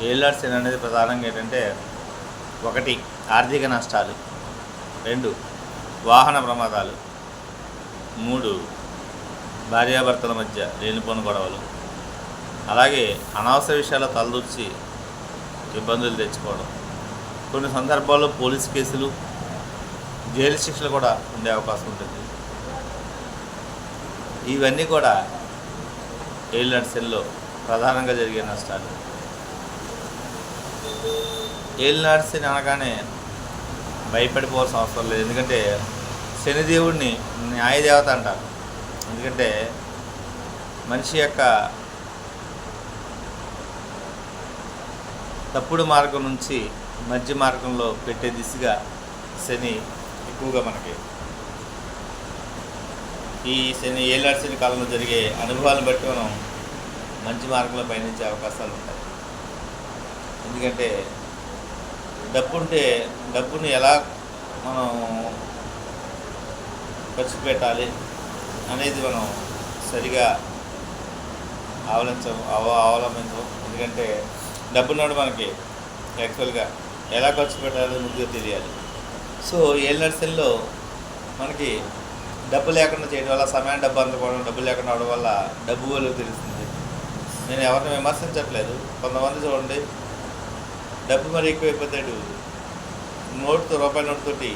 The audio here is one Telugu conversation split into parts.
ఏలినాటి అనేది ప్రధానంగా ఏంటంటే, ఒకటి ఆర్థిక నష్టాలు, 2 వాహన ప్రమాదాలు, 3 భార్యాభర్తల మధ్య లేనిపోని గొడవలు, అలాగే అనవసర విషయాల్లో తలదూర్చి ఇబ్బందులు తెచ్చుకోవడం, కొన్ని సందర్భాల్లో పోలీస్ కేసులు, జైలు శిక్షలు కూడా ఉండే అవకాశం ఉంటుంది. ఇవన్నీ కూడా ఏలినాటి శనిలో ప్రధానంగా జరిగే నష్టాలు. ఏలినాటి శని అనగానే భయపడిపోవాల్సిన అవసరం లేదు. ఎందుకంటే శనిదేవుడిని న్యాయదేవత అంటారు. ఎందుకంటే మనిషి యొక్క తప్పుడు మార్గం నుంచి మంచి మార్గంలో పెట్టే దిశగా శని ఎక్కువగా మనకి ఈ శని ఏలినాటి శని కాలంలో జరిగే అనుభవాలను బట్టి మనం మంచి మార్గంలో పయనించే అవకాశాలు ఉంటాయి. ఎందుకంటే డబ్బుని ఎలా మనం ఖర్చు పెట్టాలి అనేది మనం సరిగా అవలంబించం. ఎందుకంటే డబ్బున్నోడు మనకి యాక్చువల్గా ఎలా ఖర్చు పెట్టాలో ముందుగా తెలియాలి. సో ఏలినాటి శనిలో మనకి డబ్బు లేకుండా చేయడం వల్ల, సమయాన్ని డబ్బు అందుకోవడం, డబ్బు లేకుండా అవడం వల్ల డబ్బు విలువ తెలుస్తుంది. నేను ఎవరిని విమర్శించట్లేదు. కొంతమంది చూడండి, డబ్బు మరి ఎక్కువైపోతాడు, రూపాయి నోటుతోటి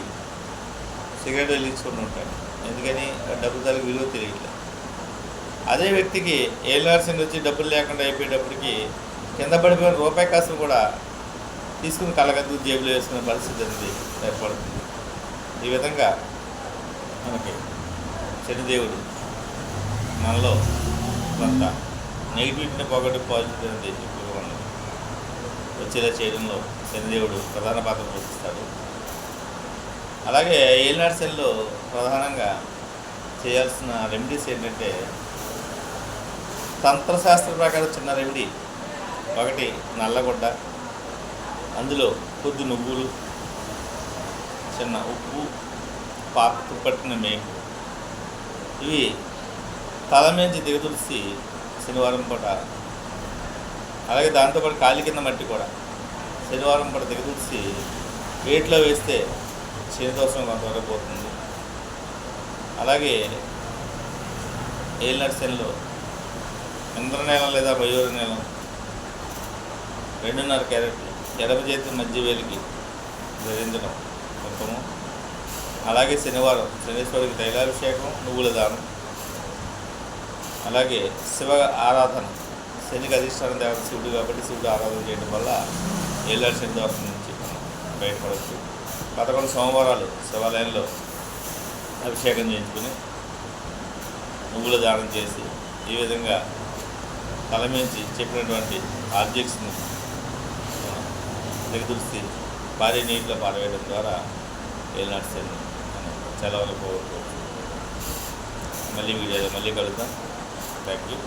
సిగరెట్ వెలిగించుకుంటూ ఉంటాడు. ఎందుకని? డబ్బు తల్లికి విలువ తెలియట్లేదు. అదే వ్యక్తికి ఏలినాటి శని వచ్చి డబ్బులు లేకుండా అయిపోయేటప్పటికి కింద పడిపోయిన రూపాయి కాసులు కూడా తీసుకుని కళ్ళగద్దు జేబులో వేసుకునే పరిస్థితి అనేది ఏర్పడుతుంది. ఈ విధంగా మనకి శనిదేవుడు మనలో కొంత నెగిటివిటీని పోగొట్టి పాజిటివ్ అనేది ఎక్కువగా మనం వచ్చేలా చేయడంలో శనిదేవుడు ప్రధాన పాత్ర పోషిస్తాడు. అలాగే ఏలినాటి శనిలో ప్రధానంగా చేయాల్సిన రెమెడీస్ ఏంటంటే, తంత్రశాస్త్ర ప్రకారం చిన్న రెమెడీ. ఒకటి నల్లగొడ్డ, అందులో కొద్ది నువ్వులు, చిన్న ఉప్పు, పట్టిన మేకు, ఇవి తల మీద దిగదులిసి శనివారం పూట, అలాగే దాంతోపాటు కాలి కింద మట్టి కూడా శనివారం పూట దిగదులిసి వేటిలో వేస్తే శని దోషం కొంతవరకు పోతుంది. అలాగే ఏలినాటి శనిలో ఇంద్రనీలం లేదా మయూర నీలం 2.5 క్యారెట్లు ఎడమ చేతి మధ్య వేలికి ధరించడం ఉత్తమం. అలాగే శనివారం శనీశ్వరుడికి తైలాభిషేకం, నువ్వుల దానం, అలాగే శివ ఆరాధన. శనికి అధిష్టానం దేవత శివుడు కాబట్టి శివుడు ఆరాధన చేయడం వల్ల ఏలినాటి శని దోషం నుంచి మనం బయటపడవచ్చు. 11 సోమవారాలు శివాలయంలో అభిషేకం చేయించుకుని నువ్వుల దానం చేసి, ఈ విధంగా తల మించి చెప్పినటువంటి ఆబ్జెక్ట్స్ని దిగదుర్చి భారీ నీటిలో పారవేయడం ద్వారా ఏలినాటి శని మనం సెలవులు పోగొట్టుకోవచ్చు. మళ్ళీ వీడియోలో మళ్ళీ కలుద్దాం. Thank you.